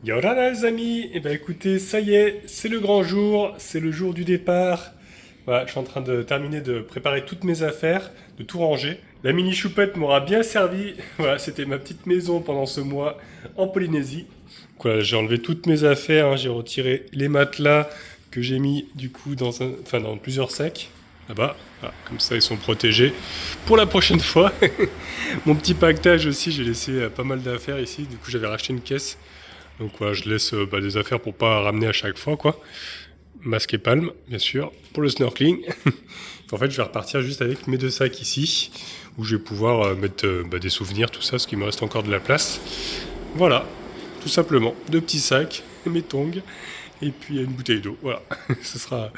Yorana les amis, et ben écoutez, ça y est, c'est le grand jour, c'est le jour du départ. Voilà, je suis en train de terminer de préparer toutes mes affaires, de tout ranger. La mini choupette m'aura bien servi. Voilà, c'était ma petite maison pendant ce mois en Polynésie. Voilà, j'ai enlevé toutes mes affaires, hein, j'ai retiré les matelas que j'ai mis du coup dans plusieurs sacs. Là-bas, voilà, comme ça ils sont protégés pour la prochaine fois. Mon petit pactage aussi, j'ai laissé pas mal d'affaires ici. Du coup, j'avais racheté une caisse. Donc voilà, je laisse des affaires pour pas ramener à chaque fois, quoi. Masque et palme, bien sûr, pour le snorkeling. En fait, je vais repartir juste avec mes deux sacs ici, où je vais pouvoir mettre des souvenirs, tout ça, parce qu'il me reste encore de la place. Voilà, tout simplement. Deux petits sacs, mes tongs, et puis une bouteille d'eau. Voilà, ce sera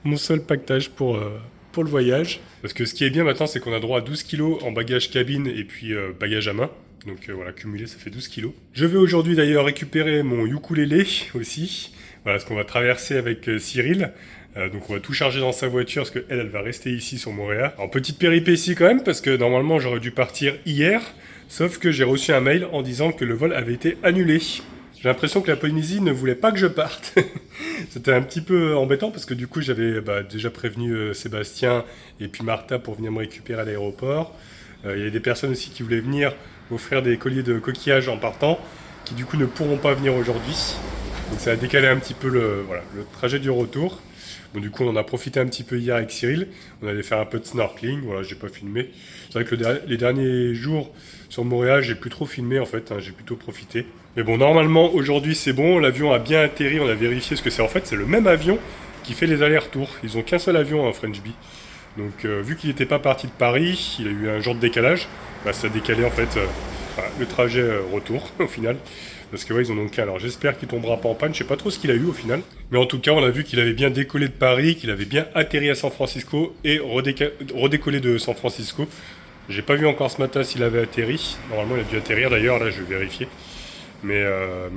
mon seul pactage pour le voyage. Parce que ce qui est bien maintenant, c'est qu'on a droit à 12 kilos en bagage cabine et puis bagage à main. Donc voilà, cumulé, ça fait 12 kilos. Je vais aujourd'hui d'ailleurs récupérer mon ukulélé aussi. Voilà, ce qu'on va traverser avec Cyril. Donc on va tout charger dans sa voiture parce qu'elle, elle va rester ici sur Montréal. En petite péripétie quand même, parce que normalement j'aurais dû partir hier. Sauf que j'ai reçu un mail en disant que le vol avait été annulé. J'ai l'impression que la Polynésie ne voulait pas que je parte. C'était un petit peu embêtant parce que du coup j'avais déjà prévenu Sébastien et puis Martha pour venir me récupérer à l'aéroport. Il y a des personnes aussi qui voulaient venir m'offrir des colliers de coquillages en partant, qui du coup ne pourront pas venir aujourd'hui. Donc ça a décalé un petit peu le trajet du retour. Bon, du coup, on en a profité un petit peu hier avec Cyril. On allait faire un peu de snorkeling. Voilà, j'ai pas filmé. C'est vrai que les derniers jours sur Montréal, j'ai plus trop filmé en fait. Hein, j'ai plutôt profité. Mais bon, normalement, aujourd'hui, c'est bon. L'avion a bien atterri. On a vérifié ce que c'est. En fait, c'est le même avion qui fait les allers-retours. Ils ont qu'un seul avion, hein, French Bee. Donc, vu qu'il n'était pas parti de Paris, il a eu un jour de décalage. Ça a décalé en fait le trajet retour au final. Parce que ouais, ils en ont qu'un. Alors j'espère qu'il tombera pas en panne. Je sais pas trop ce qu'il a eu au final. Mais en tout cas, on a vu qu'il avait bien décollé de Paris, qu'il avait bien atterri à San Francisco et redécollé de San Francisco. J'ai pas vu encore ce matin s'il avait atterri. Normalement, il a dû atterrir d'ailleurs. Là, je vais vérifier. Mais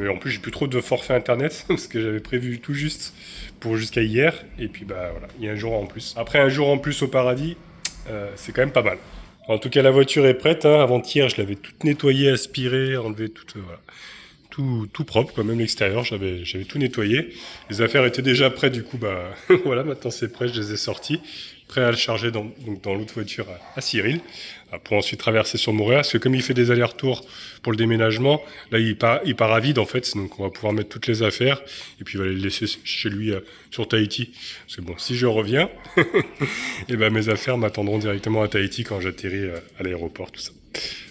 en plus, j'ai plus trop de forfait internet parce que j'avais prévu tout juste pour jusqu'à hier. Et puis voilà, il y a un jour en plus. Après un jour en plus au paradis, c'est quand même pas mal. En tout cas, la voiture est prête. Hein. Avant-hier, je l'avais toute nettoyée, aspirée, enlevée toute. Voilà. Tout propre, quoi. Même l'extérieur, j'avais tout nettoyé. Les affaires étaient déjà prêtes, du coup, voilà, maintenant c'est prêt, je les ai sortis. Prêt à le charger dans l'autre voiture à Cyril, pour ensuite traverser sur Montréal, parce que comme il fait des allers-retours pour le déménagement, là il part à vide en fait, donc on va pouvoir mettre toutes les affaires, et puis il va les laisser chez lui sur Tahiti. Parce que bon, si je reviens, et mes affaires m'attendront directement à Tahiti quand j'atterris à l'aéroport, tout ça.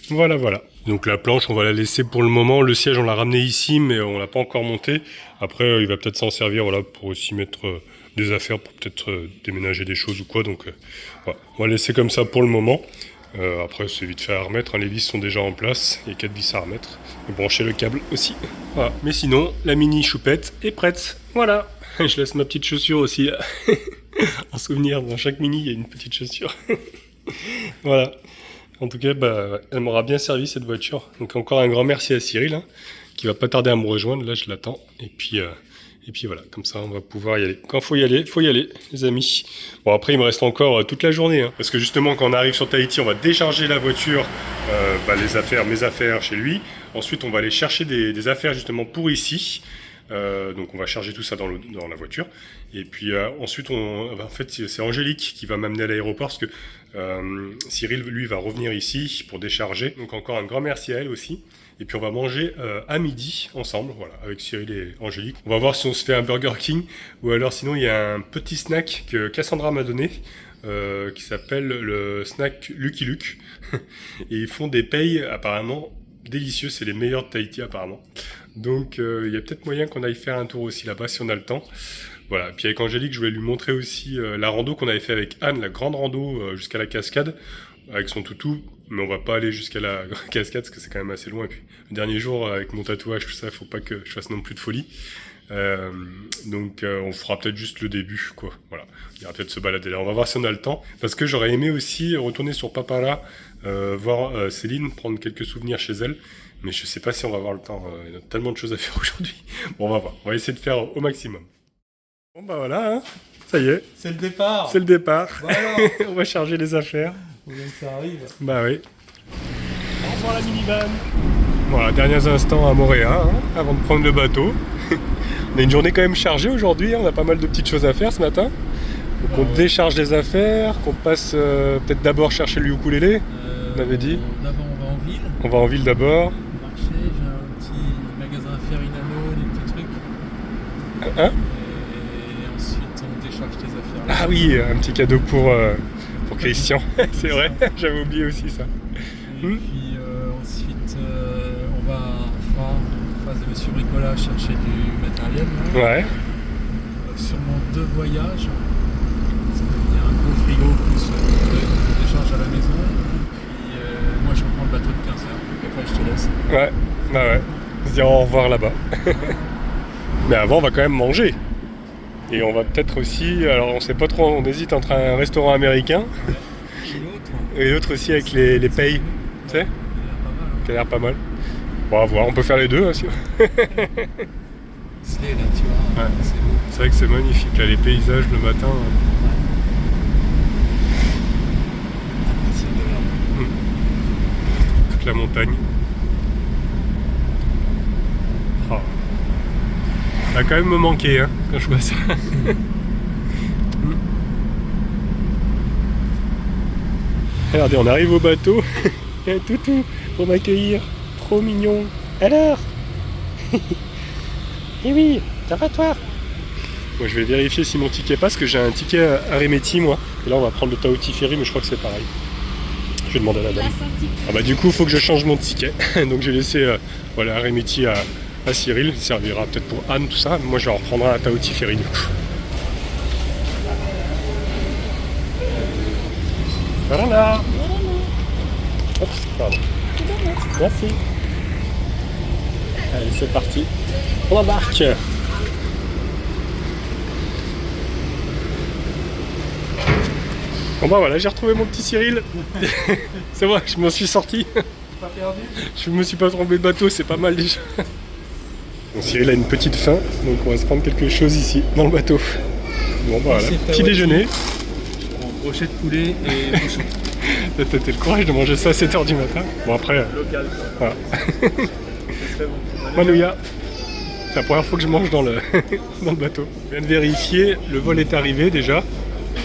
Voilà, voilà. Donc la planche, on va la laisser pour le moment. Le siège, on l'a ramené ici, mais on l'a pas encore monté. Après, il va peut-être s'en servir, voilà, pour aussi mettre des affaires, pour peut-être déménager des choses ou quoi. Donc, voilà. On va laisser comme ça pour le moment. Après, c'est vite fait à remettre. Hein. Les vis sont déjà en place. Il y a 4 vis à remettre. Et brancher le câble aussi. Voilà. Mais sinon, la mini choupette est prête. Voilà. Je laisse ma petite chaussure aussi. En souvenir, dans chaque mini, il y a une petite chaussure. Voilà. En tout cas, elle m'aura bien servi cette voiture. Donc encore un grand merci à Cyril, hein, qui va pas tarder à me rejoindre. Là, je l'attends. Et puis voilà, comme ça, on va pouvoir y aller. Quand faut y aller, les amis. Bon, après, il me reste encore toute la journée, hein, parce que justement, quand on arrive sur Tahiti, on va décharger la voiture, mes affaires chez lui. Ensuite, on va aller chercher des affaires justement pour ici. Donc on va charger tout ça dans la voiture. Et puis ensuite, en fait, c'est Angélique qui va m'amener à l'aéroport parce que Cyril, lui, va revenir ici pour décharger. Donc encore un grand merci à elle aussi. Et puis on va manger à midi ensemble, voilà, avec Cyril et Angélique. On va voir si on se fait un Burger King ou alors sinon il y a un petit snack que Cassandra m'a donné. Qui s'appelle le snack Lucky Luke. Et ils font des pailles apparemment délicieux, c'est les meilleurs de Tahiti apparemment. Donc il y a peut-être moyen qu'on aille faire un tour aussi là-bas si on a le temps. Voilà, puis avec Angélique, je voulais lui montrer aussi la rando qu'on avait fait avec Anne, la grande rando jusqu'à la cascade, avec son toutou, mais on va pas aller jusqu'à la cascade parce que c'est quand même assez loin. Et puis le dernier jour, avec mon tatouage, tout ça, faut pas que je fasse non plus de folie. Donc on fera peut-être juste le début, quoi. Voilà, il y aura peut-être se balader là. On va voir si on a le temps, parce que j'aurais aimé aussi retourner sur Papara, voir Céline, prendre quelques souvenirs chez elle. Mais je sais pas si on va avoir le temps. Il y a tellement de choses à faire aujourd'hui. Bon, on va voir. On va essayer de faire au maximum. Bon, voilà, hein. Ça y est. C'est le départ. C'est le départ. Voilà. On va charger les affaires. Faut bien que ça arrive. Bah oui. Au revoir la minivan. Voilà, derniers instants à Moorea, hein, avant de prendre le bateau. On a une journée quand même chargée aujourd'hui, hein, on a pas mal de petites choses à faire ce matin. Donc on décharge les affaires, qu'on passe peut-être d'abord chercher le ukulélé, on avait dit. D'abord on va en ville. On va en ville d'abord. Marché, j'ai un petit magasin Ferinano, des petits trucs. Hein? Et ensuite on décharge les affaires. Ah oui, un petit cadeau pour Christian, c'est vrai, j'avais oublié aussi ça. Et puis ensuite on va en face de Monsieur Bricola chercher du matériel. Là. Ouais. Sûrement 2 voyages. Parce qu'il y a un gros frigo plus de décharge à la maison. Puis moi je reprends le bateau de 15h. Donc après je te laisse. Ouais, bah ouais. On se dira au revoir là-bas. Mais avant on va quand même manger. Et on va peut-être aussi, alors on sait pas trop, on hésite entre un restaurant américain et l'autre aussi avec les payes, tu sais, qui a l'air pas mal. Bon, à voir, on peut faire les deux aussi. Stylé là, tu vois. Ouais. C'est beau. C'est vrai que c'est magnifique, là, les paysages le matin. C'est de là. Toute la montagne. Oh. Ça va quand même me manquer, hein, quand je vois ça. Regardez, on arrive au bateau. Il y a un toutou pour m'accueillir. Trop mignon. Alors? Eh oui, ça va toi? Moi je vais vérifier si mon ticket passe, parce que j'ai un ticket à Remeti moi. Et là on va prendre le Tahiti Ferry, mais je crois que c'est pareil. Je vais demander à la dame. Ah bah du coup il faut que je change mon ticket. Donc j'ai laissé voilà, Remeti à Cyril. Il servira peut-être pour Anne, tout ça. Moi je vais en reprendre un à Tahiti Ferry du coup. Voilà. Hop, pardon. Merci. Allez, c'est parti. On embarque. Bon bah voilà, j'ai retrouvé mon petit Cyril. C'est vrai, je m'en suis sorti. Pas perdu. Je me suis pas trompé de bateau, c'est pas mal déjà. Bon, Cyril a une petite faim, donc on va se prendre quelque chose ici, dans le bateau. Bon bah voilà, petit déjeuner. Je prends brochet de poulet et bouchon. T'as peut-être le courage de manger ça à 7h du matin. Bon après, Local. voilà. C'est très bon. Manouya. C'est la première fois que je mange dans le, dans le bateau. Je viens de vérifier, le vol est arrivé déjà.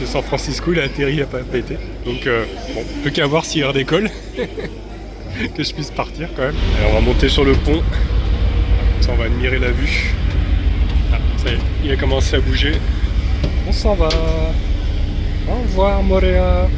De San Francisco, il a atterri, il n'a pas pété. Donc bon, plus qu'à voir s'il redécolle. Que je puisse partir quand même. Allez, on va monter sur le pont. Ça, on va admirer la vue. Ah, ça y est, il a commencé à bouger. On s'en va. Au revoir, Moorea.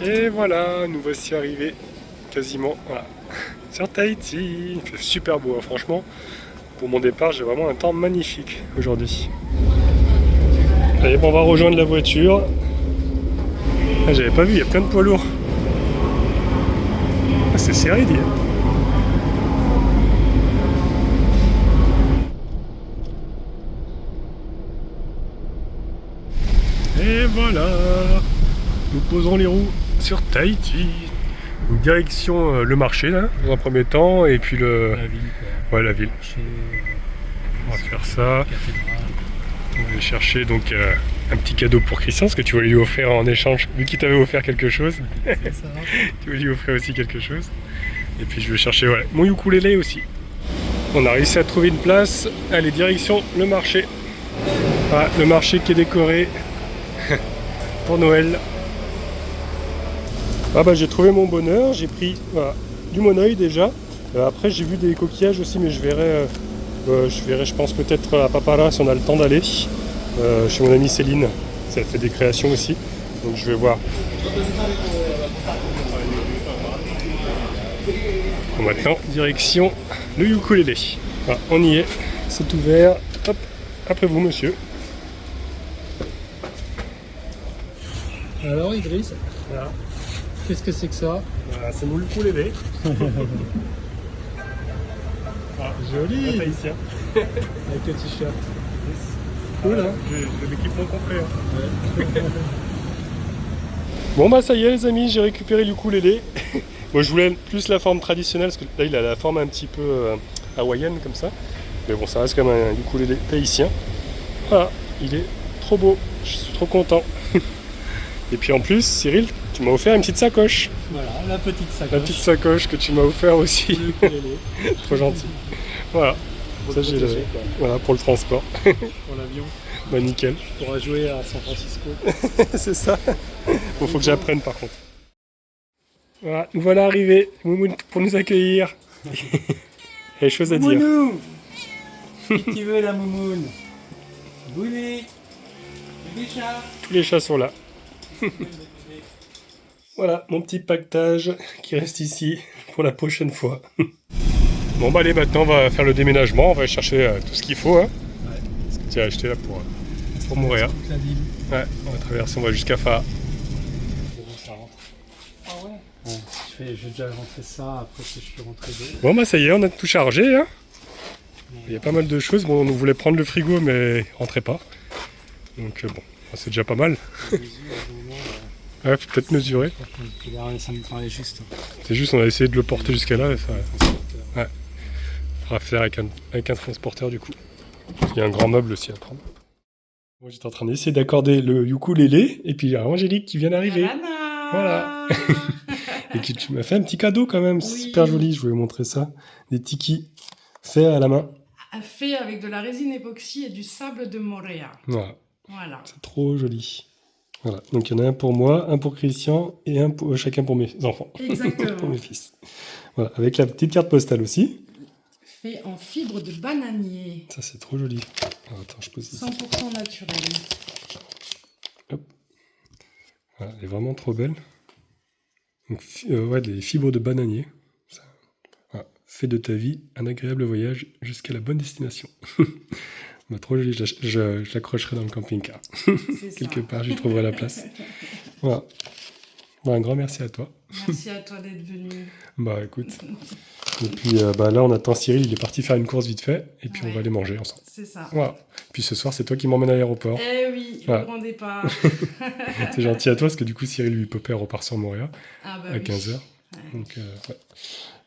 Et voilà, nous voici arrivés quasiment voilà, sur Tahiti. Il fait super beau, hein, franchement. Pour mon départ, j'ai vraiment un temps magnifique aujourd'hui. Allez, bon, on va rejoindre la voiture. Ah, j'avais pas vu, il y a plein de poids lourds. Ah, c'est serré, dis. Et voilà, nous posons les roues sur Tahiti. Donc, direction le marché là, dans un premier temps, et puis le... La ville, quoi. Ouais, la ville. Chez On va faire ça. cathédrale. On va aller chercher donc un petit cadeau pour Christian, parce que tu voulais lui offrir en échange, vu qu'il t'avait offert quelque chose, C'est ça. tu voulais lui offrir aussi quelque chose. Et puis je vais chercher ouais, mon ukulélé aussi. On a réussi à trouver une place. Allez, direction le marché. Voilà, le marché qui est décoré pour Noël. Ah bah j'ai trouvé mon bonheur, j'ai pris voilà, du monoeil déjà. Après j'ai vu des coquillages aussi, mais je verrai je pense peut-être à Papara si on a le temps d'aller. Chez mon amie Céline, ça fait des créations aussi. Donc je vais voir. Bon, maintenant, direction le ukulélé. Voilà, on y est, c'est ouvert. Hop, après vous monsieur. Alors Idriss, Voilà. qu'est-ce que c'est que ça? Voilà, c'est mon ukulélé. Ah, Joli. un tahitien. Avec le t-shirt. Cool, hein? J'ai l'équipement complet. Hein. Bon bah ça y est les amis, j'ai récupéré le ukulélé. Moi je voulais plus la forme traditionnelle, parce que là il a la forme un petit peu hawaïenne comme ça. Mais bon, ça reste comme un ukulélé tahitien. Voilà, il est trop beau, je suis trop content. Et puis en plus, Cyril, tu m'as offert une petite sacoche. Voilà, la petite sacoche. La petite sacoche que tu m'as offert aussi. Le ukulélé. Trop gentil. Voilà. Pour Ça, le j'ai protéger, quoi. Voilà, pour le transport. Pour l'avion. Bah nickel. Tu pourras jouer à San Francisco. C'est ça. Bon, faut que j'apprenne par contre. Voilà, nous voilà arrivés, Moumoun, pour nous accueillir. Il y a des choses à dire. Mounou, qui tu veux la moumoune? Bouli, bébé chat. Tous les chats sont là. Voilà, mon petit pactage qui reste ici pour la prochaine fois. Bon bah allez, maintenant on va faire le déménagement, on va chercher tout ce qu'il faut. Hein, Ouais. ce que tu as acheté là pour Montréal. Toute la ville. Ouais, on va traverser, on va jusqu'à Fa. C'est bon, ça rentre. Ah ouais? Bon, j'ai déjà rentré ça, après si je peux rentrer deux. Bon bah ça y est, on a tout chargé. Hein. Il y a pas mal de choses. Bon, on voulait prendre le frigo, mais il rentrait pas. Donc bon, c'est déjà pas mal. Ouais, faut peut-être mesurer. Ça me paraît juste. C'est juste, on a essayé de le porter jusqu'à là. Et ça, ouais. Faudra faire avec un transporteur du coup. Il y a un grand meuble aussi à prendre. Moi j'étais en train d'essayer d'accorder le ukulélé. Et puis il y a Angélique qui vient d'arriver. Voilà. Et qui tu m'as fait un petit cadeau quand même. C'est super joli. Je voulais vous montrer ça. Des tikis faits à la main. Fait avec de la résine époxy et du sable de Montréal. Voilà. Voilà. C'est trop joli. Voilà, donc il y en a un pour moi, un pour Christian et un pour chacun pour mes enfants. Exactement. Pour mes fils. Voilà, avec la petite carte postale aussi. Fait en fibre de bananier. Ça c'est trop joli. Alors, attends, je pose ici. 100% naturel. Hop. Voilà, elle est vraiment trop belle. Donc, ouais, des fibres de bananier. Ça. Voilà. Fais de ta vie un agréable voyage jusqu'à la bonne destination. Bah, trop joli, je l'accrocherai dans le camping-car. Quelque part, j'y trouverai la place. Voilà. Bah, un grand merci à toi. Merci à toi d'être venu. Bah écoute. Et puis bah, là, on attend Cyril, il est parti faire une course vite fait. Et puis on va aller manger ensemble. C'est ça. Voilà. Puis ce soir, c'est toi qui m'emmène à l'aéroport. Eh oui, Voilà. le grand départ. C'est gentil à toi, parce que du coup, Cyril, lui, Popper repart sur Montréal Ah bah à oui. 15h. Ouais. Donc ouais.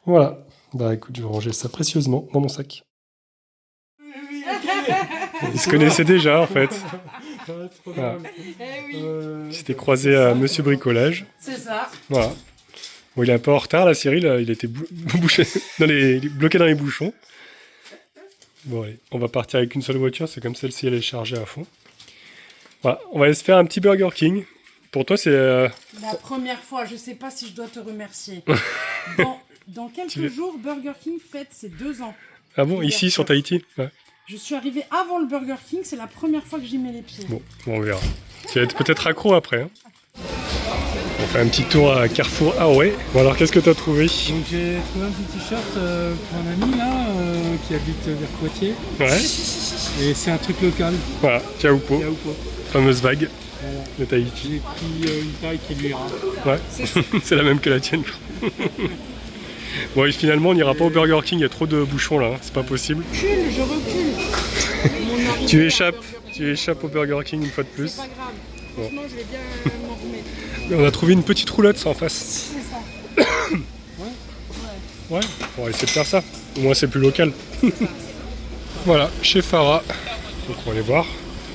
Voilà. Bah écoute, je vais ranger ça précieusement dans mon sac. Ils se connaissaient déjà, en fait. Voilà. Eh oui, Ils s'étaient croisés à Monsieur Bricolage. c'est ça. Voilà. Bon, il est un peu en retard, là, Cyril. Il était bloqué dans les bouchons. Bon, allez, on va partir avec une seule voiture. C'est comme celle-ci, elle est chargée à fond. Voilà, on va aller se faire un petit Burger King. Pour toi, c'est... La première fois, je sais pas si je dois te remercier. Dans quelques veux- jours, Burger King fête ses 2 ans. Ah bon, ici, sur Tahiti? Ouais. Je suis arrivée avant le Burger King, c'est la première fois que j'y mets les pieds. Bon, on verra. Tu vas être peut-être accro après. Hein. On fait un petit tour à Carrefour Hawaii. Bon, alors, qu'est-ce que tu as trouvé? Donc j'ai trouvé un petit t-shirt pour un ami là qui habite vers Poitiers. Ouais, Et c'est un truc local. voilà, Tiahupo, Il y a ou pas. fameuse vague Voilà. de Tahiti. J'ai pris une taille qui lui ira. Ouais, c'est la même que la tienne. je crois. Bon, et finalement, on n'ira pas au Burger King, il y a trop de bouchons là, hein, c'est pas possible. Je recule. Mon arrivée Tu à échappes, Burger tu échappes au Burger King une fois de King, plus. c'est pas grave. Bon. Franchement, je vais bien m'en remettre. On a trouvé une petite roulotte en face. C'est ça. Ouais, on va essayer de faire ça. Au moins c'est plus local. Voilà, chez Farah. Donc on va aller voir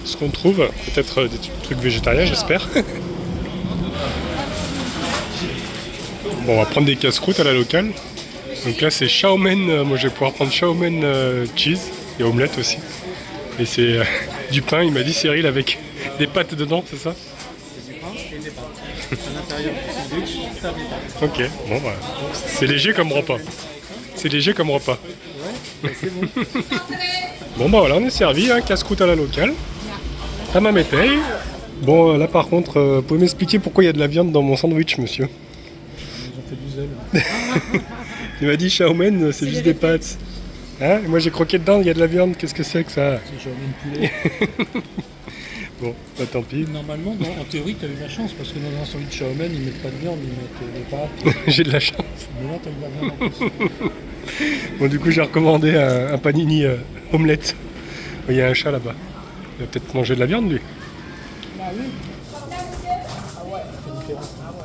ce qu'on trouve. Peut-être des trucs végétariens, j'espère. Bon, on va prendre des casse-croûtes à la locale. Donc là c'est chow mein. Moi je vais pouvoir prendre chow mein cheese et omelette aussi. Et c'est du pain, il m'a dit Cyril, avec des pâtes dedans, c'est ça? C'est du pain et des pâtes. À l'intérieur du sandwich, ça des pâtes. Ok, bon bah, c'est léger comme repas. C'est léger comme repas. Ouais, c'est bon. Bon bah voilà, on est servi, hein, casse-croûte à la locale. À ma métaille. Bon là par contre, vous pouvez m'expliquer pourquoi il y a de la viande dans mon sandwich, monsieur? J'en fais du zèle. Il m'a dit chow mein, c'est juste des pâtes. Hein? Et moi j'ai croqué dedans, il y a de la viande, qu'est-ce que c'est que ça? C'est jaune poulet. Bon, bah tant pis. Normalement, en théorie, tu as eu de la chance parce que dans un sandwich Shaomen, ils mettent pas de viande, ils mettent des pâtes. J'ai de la chance. Mais là, tu as eu de la viande en plus. Bon, du coup, j'ai recommandé un panini omelette. Il y a un chat là-bas. Il va peut-être manger de la viande, lui. Bah oui. Ah ouais, c'est différent. Ah ouais.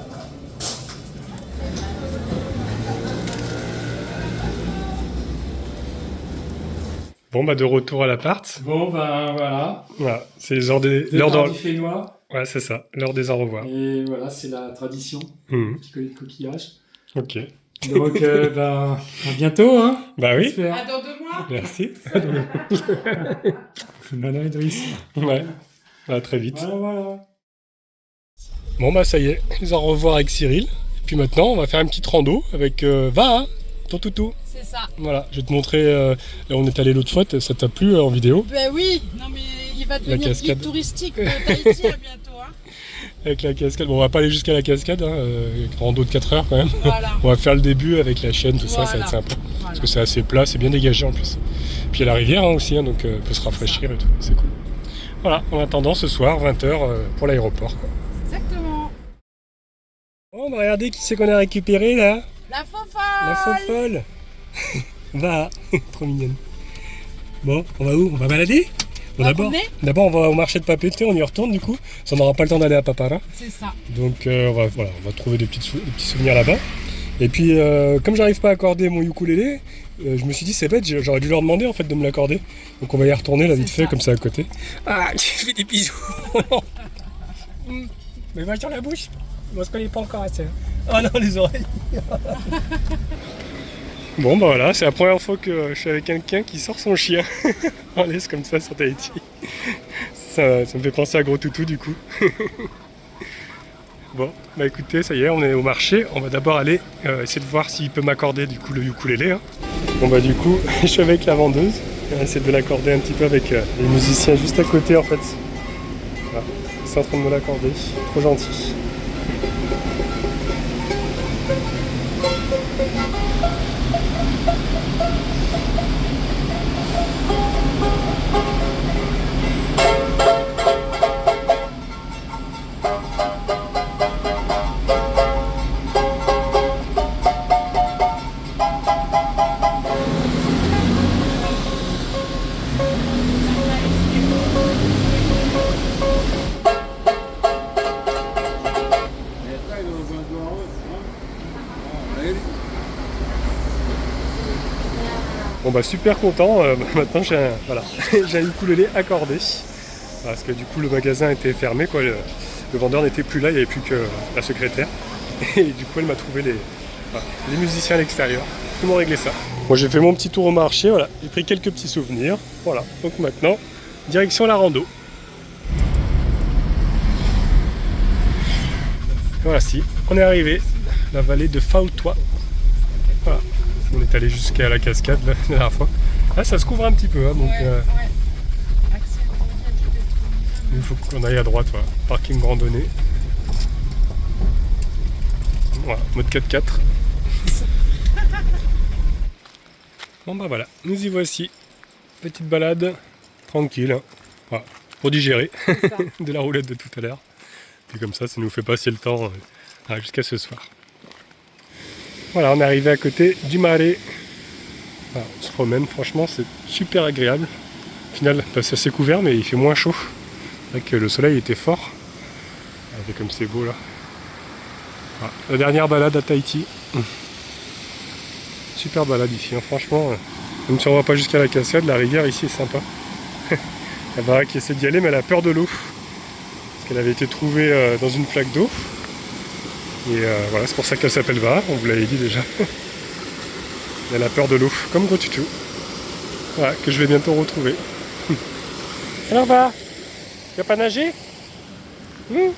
Bon, bah de retour à l'appart. Bon, ben voilà. Voilà, c'est l'heure des... Le l'heure mardi fénois. Ouais, c'est ça, l'heure des au revoir. Et voilà, c'est la tradition. Mhm. Petit collier de coquillage. Ok. Donc, ben, à bientôt, hein. Bah oui, J'espère. À dans 2 mois. merci. Madame Idriss. Ouais, à très vite. Voilà, voilà. Bon, bah ça y est, les au revoir avec Cyril. Et puis maintenant, on va faire une petite rando avec Va, ton toutou. C'est ça. Voilà, je vais te montrer, là où on est allé l'autre fois, ça t'a plu en vidéo, Ben oui, non mais il va devenir cascade. guide touristique de Tahiti à bientôt. Hein. avec la cascade. Bon, on va pas aller jusqu'à la cascade, hein, avec un rando de 4 heures quand même. Voilà. On va faire le début avec la chaîne, tout ça, ça va être Voilà. sympa. Voilà. Parce que c'est assez plat, c'est bien dégagé en plus. Puis il y a la rivière hein, aussi, hein, donc on peut se rafraîchir et tout, c'est cool. Voilà, en attendant ce soir, 20h pour l'aéroport. Quoi. Exactement. Bon, bah regardez qui c'est qu'on a récupéré là. La fofolle. La fofolle. Va, trop mignonne. Bon, on va où? On va balader? Bon, Va d'abord, promener. on va au marché de papeterie, on y retourne du coup. Ça, on n'aura pas le temps d'aller à Papara. C'est ça. Donc on va trouver des petits souvenirs là-bas. Et puis comme j'arrive pas à accorder mon ukulélé, je me suis dit c'est bête, j'aurais dû leur demander en fait de me l'accorder. Donc on va y retourner là vite C'est fait ça. comme ça à côté. Ah, je fais des bisous. Mais va sur la bouche. On se connaît pas encore assez. Oh non, les oreilles. Bon bah voilà, c'est la première fois que je suis avec quelqu'un qui sort son chien en laisse comme ça sur Tahiti. Ça me fait penser à Gros Toutou du coup. Bon, bah écoutez, ça y est, on est au marché. On va d'abord aller essayer de voir s'il peut m'accorder du coup le ukulélé. Hein. Bon bah du coup, je suis avec la vendeuse. On va essayer de l'accorder un petit peu avec les musiciens juste à côté en fait. Voilà, ils sont en train de me l'accorder. Trop gentil. Bon bah super content, maintenant j'ai un, voilà, j'ai un ukulélé accordé. Parce que du coup le magasin était fermé, quoi. Le vendeur n'était plus là, il n'y avait plus que la secrétaire. Et du coup elle m'a trouvé les musiciens à l'extérieur qui m'ont réglé ça. Moi j'ai fait mon petit tour au marché, voilà, j'ai pris quelques petits souvenirs. Voilà, donc maintenant, direction la rando. Voilà, si, on est arrivé, la vallée de Fautois. Voilà. On est allé jusqu'à la cascade la dernière fois. Là, ça se couvre un petit peu, hein, donc Ouais. Axel, il faut qu'on aille à droite. Voilà. Parking randonnée. Voilà, mode 4x4. Bon bah voilà, nous y voici. Petite balade tranquille, hein. Voilà, pour digérer de la roulette de tout à l'heure. Puis comme ça nous fait passer le temps jusqu'à ce soir. Voilà, on est arrivé à côté du marais. Voilà, on se promène, franchement c'est super agréable. Au final, bah, c'est assez couvert mais il fait moins chaud. C'est vrai que le soleil était fort. Regardez comme c'est beau là. Voilà, la dernière balade à Tahiti. Super balade ici, hein, franchement. Même si on va pas jusqu'à la cascade, la rivière ici est sympa. La Vara qui essaie d'y aller mais elle a peur de l'eau. Parce qu'elle avait été trouvée dans une flaque d'eau. Et voilà, c'est pour ça qu'elle s'appelle Vara, on vous l'avait dit déjà. Elle a peur de l'eau, comme Gros Toutou. Voilà, que je vais bientôt retrouver. Alors Vara, tu vas pas nager? Elle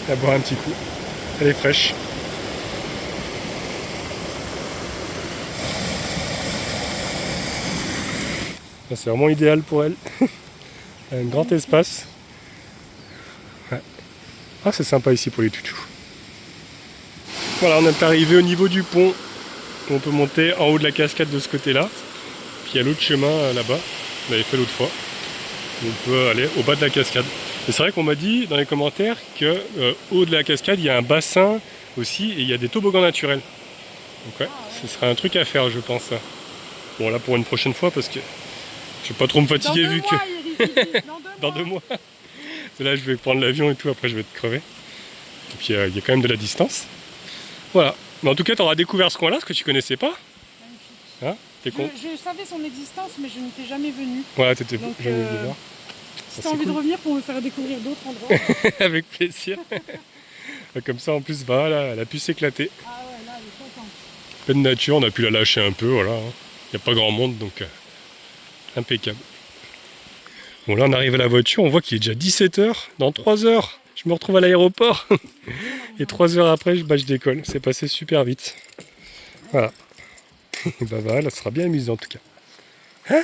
va boire un petit coup. Elle est fraîche. C'est vraiment idéal pour elle. Elle a un grand espace. Ouais. Ah, c'est sympa ici pour les toutous. Voilà, on est arrivé au niveau du pont. On peut monter en haut de la cascade de ce côté-là. Puis il y a l'autre chemin là-bas. On l'avait fait l'autre fois. On peut aller au bas de la cascade. Et c'est vrai qu'on m'a dit dans les commentaires que haut de la cascade, il y a un bassin aussi et il y a des toboggans naturels. Donc ouais, ce serait un truc à faire, je pense. Bon, là pour une prochaine fois parce que je vais pas trop me fatiguer vu que dans 2 mois. Là, je vais prendre l'avion et tout. Après, je vais être crevé. Et puis, il y a quand même de la distance. Voilà. Mais en tout cas, tu auras découvert ce coin-là, parce que tu connaissais pas. Magnifique. Hein? T'es con. Je savais son existence, mais je n'étais jamais venue. Voilà, t'étais Donc, jamais venu voir. Si tu as envie de revenir pour me faire découvrir d'autres endroits. Avec plaisir. Comme ça, en plus, voilà, elle a pu s'éclater. Ah ouais, là, elle est contente. Pleine nature, on a pu la lâcher un peu, voilà. Il n'y a pas grand monde, donc impeccable. Bon, là, on arrive à la voiture, on voit qu'il est déjà 17h. Dans 3 heures, je me retrouve à l'aéroport. Et 3 heures après, je décolle. C'est passé super vite. Voilà. Bah voilà, ça sera bien amusant en tout cas. Hein?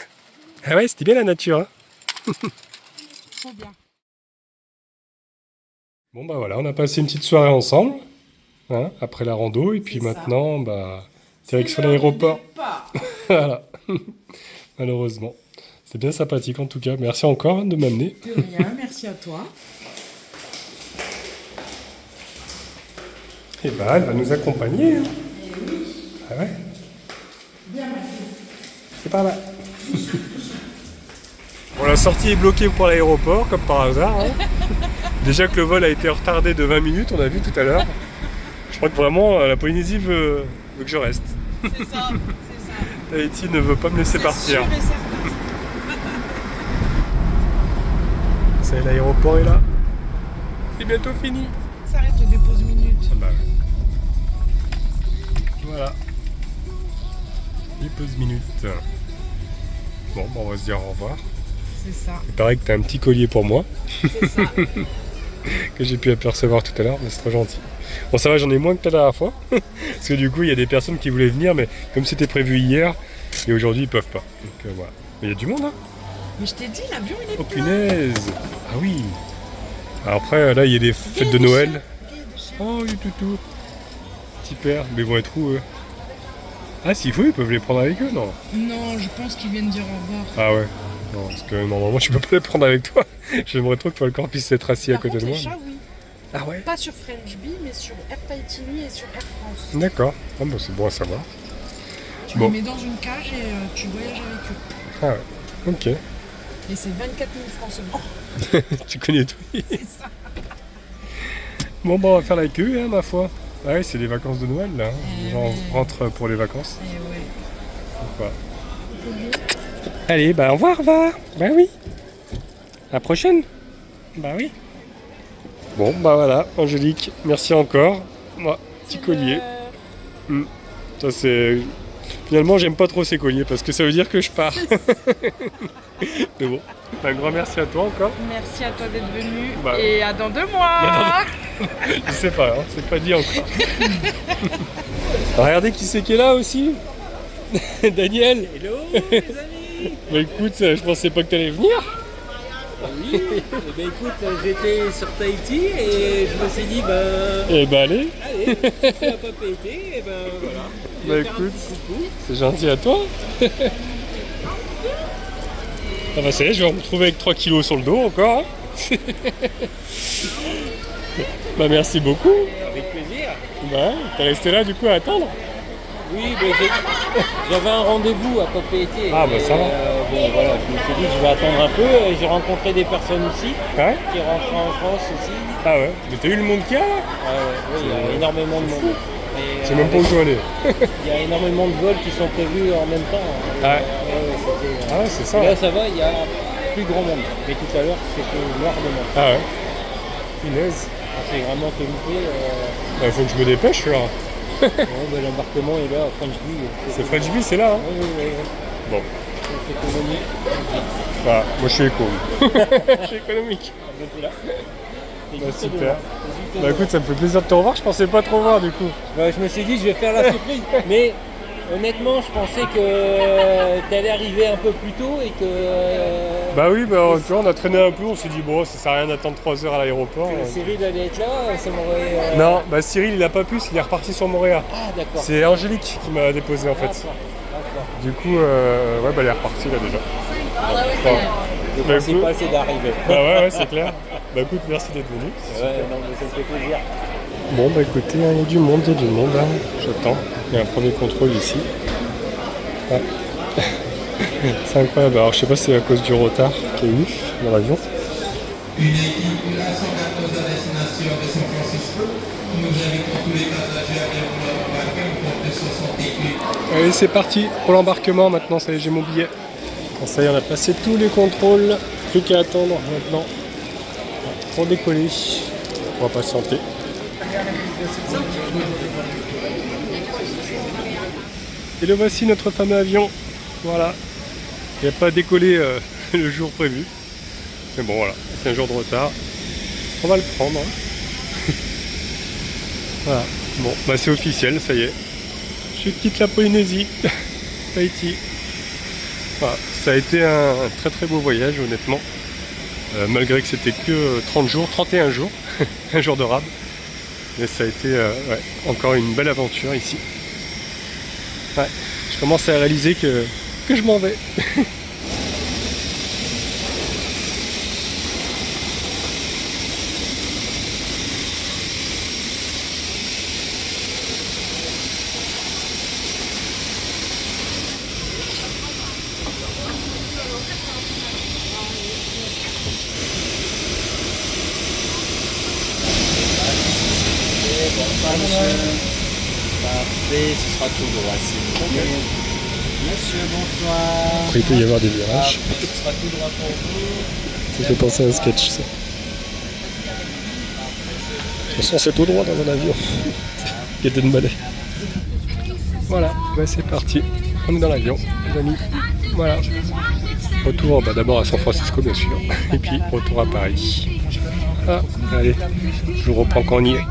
Ah ouais, c'était bien la nature, hein? Trop bien. Bon bah voilà, on a passé une petite soirée ensemble, hein, après la rando, et puis C'est ça. maintenant, bah, direction l'aéroport. Voilà, malheureusement. C'est bien sympathique en tout cas, merci encore hein, de m'amener. De rien, merci à toi. Et bah elle va nous accompagner. Hein. Ah ouais? Bien, merci. C'est pas mal. Bon, la sortie est bloquée pour l'aéroport, comme par hasard. Hein. Déjà que le vol a été retardé de 20 minutes, on a vu tout à l'heure. Je crois que vraiment la Polynésie veut que je reste. C'est ça, c'est ça. Tahiti ne veut pas me laisser partir. Sûr et certain. Ça y est, l'aéroport est là. C'est bientôt fini. Ça arrête de dépose minutes. Ah bah ouais. Voilà. Les pauses minutes. Bon, bah on va se dire au revoir. C'est ça, Il paraît que t'as un petit collier pour moi, c'est ça. que j'ai pu apercevoir tout à l'heure, mais c'est trop gentil. Bon ça va, j'en ai moins que la dernière fois. Parce que du coup, il y a des personnes qui voulaient venir, mais comme c'était prévu hier, et aujourd'hui, ils peuvent pas. Donc voilà. Mais il y a du monde, hein. Mais je t'ai dit, l'avion il est Oh plein. punaise. Ah oui. Alors après, là, il y a des fêtes de Noël. Oh, oui, toutou. Petit père. Mais ils vont être où, eux? Ah, s'il faut, ils peuvent les prendre avec eux, non? Non, je pense qu'ils viennent dire au revoir. Ah ouais. Non, parce que normalement, je peux pas les prendre avec toi. J'aimerais trop que Falcor puisse être assis à Par côté contre, de moi. les chats, oui. Ah ouais? Pas sur French Bee, mais sur Air Tahiti et sur Air France. D'accord. Ah bah, c'est bon à savoir. Tu Bon. les mets dans une cage et tu voyages avec eux. Ah ouais. Ok. Et c'est 24 000 francs seulement. Tu connais tout. C'est ça. Bon, bah, on va faire la queue, hein, ma foi. Ah ouais, c'est les vacances de Noël, là. Hein. Eh Les gens oui. rentrent pour les vacances. Et ouais. Donc, voilà. Allez, bah, au revoir, va. Bah oui. À la prochaine. Bah oui. Bon, bah voilà, Angélique, merci encore. Moi, petit collier. Ça, c'est... Finalement, j'aime pas trop ces colliers parce que ça veut dire que je pars. Mais bon, un grand merci à toi encore. Merci à toi d'être venu. Bah, et à dans 2 mois. Je sais pas, hein, c'est pas dit encore. Regardez qui c'est qui est là aussi. Daniel. Hello les amis. Bah écoute, je pensais pas que t'allais venir. Oui, eh ben écoute, j'étais sur Tahiti et je me suis dit, Eh bah allez, allez, si ça n'a pas pété, et ben voilà. Je bah vais faire un écoute, petit coucou. c'est gentil à toi. Ah bah ça y est, je vais me retrouver avec 3 kilos sur le dos encore. Hein. Bah merci beaucoup. Avec plaisir. Bah t'es resté là du coup à attendre. Oui, ben j'avais un rendez-vous à Papeete. Ah, bah, ça va. Bon voilà, je me suis dit, je vais attendre un peu. J'ai rencontré des personnes ici Ouais. qui rentrent en France aussi. Ah ouais. Mais t'as eu le monde qu'il y a là? Oui, il y a énormément de monde. Et, Je sais même pas où je dois aller. il y a énormément de vols qui sont prévus en même temps. Ah ouais. C'était, Ah ouais, c'est ça. là, ça va, il y a plus grand monde. Mais tout à l'heure, c'était noir de monde. Ah ouais. Punaise. C'est vraiment que loupé. Bah faut que je me dépêche là. Bon, ben, l'embarquement est là, French Bee. C'est French Bee, c'est là. Hein. Oui, oui, oui. Bon. C'est économique. Voilà, moi je suis éco. Je suis économique. Ah, ben, t'es là. T'es Bah juste super. devant. T'es juste Bah devant. écoute, ça me fait plaisir de te revoir. Je pensais pas trop voir du coup. Bah, je me suis dit, je vais faire la surprise. Mais honnêtement, je pensais que t'allais arriver un peu plus tôt et que, Bah oui, bah tu vois, on a traîné un peu. On s'est dit bon, ça sert à rien d'attendre 3 heures à l'aéroport. que Cyril allait être là. Ça m'aurait. Non, bah Cyril il a pas pu, il est reparti sur Montréal. Ah, d'accord. C'est Angélique qui m'a déposé en fait. D'accord, d'accord. Du coup, ouais, bah elle est repartie là déjà. Bon. Le Bah, principal, écoute. c'est d'arriver. Bah ouais, c'est clair. Bah écoute, merci d'être venu. Ouais, non, mais ça me fait plaisir. Bon bah écoutez, il y a du monde, hein. J'attends. Il y a un premier contrôle ici. Ouais. C'est incroyable. Alors je sais pas si c'est à cause du retard qu'il y a eu dans l'avion. Une équipe la 114 à destination de San Francisco. Nous invitons tous les passagers à bien vouloir embarquer au port de 68. Allez, c'est parti pour l'embarquement maintenant. Ça y est, j'ai mon billet. Bon, ça y est, on a passé tous les contrôles. Plus qu'à attendre maintenant pour décoller. On va patienter. Et le voici, notre fameux avion. Voilà. Il n'a pas décollé le jour prévu. Mais bon, voilà. C'est un jour de retard. On va le prendre. Hein. Voilà. Bon, bah c'est officiel, ça y est. Je quitte la Polynésie. Tahiti. Voilà. Ça a été un très très beau voyage, honnêtement. Malgré que c'était que 30 jours, 31 jours. Un jour de rab. Mais ça a été ouais, encore une belle aventure ici. Ouais, je commence à réaliser que je m'en vais. Parfait, ce sera tout droit, s'il vous plaît. Monsieur, bonsoir. Après, il peut y avoir des virages. Ce sera tout droit pour vous. Ça fait penser à un sketch, ça. De toute façon, c'est tout droit dans un avion. Il y a des balais. Voilà, bah c'est parti. On est dans l'avion, les amis. Voilà. Retour bah, d'abord à San Francisco, bien sûr. Et puis, retour à Paris. Ah, allez, je vous reprends quand on y est.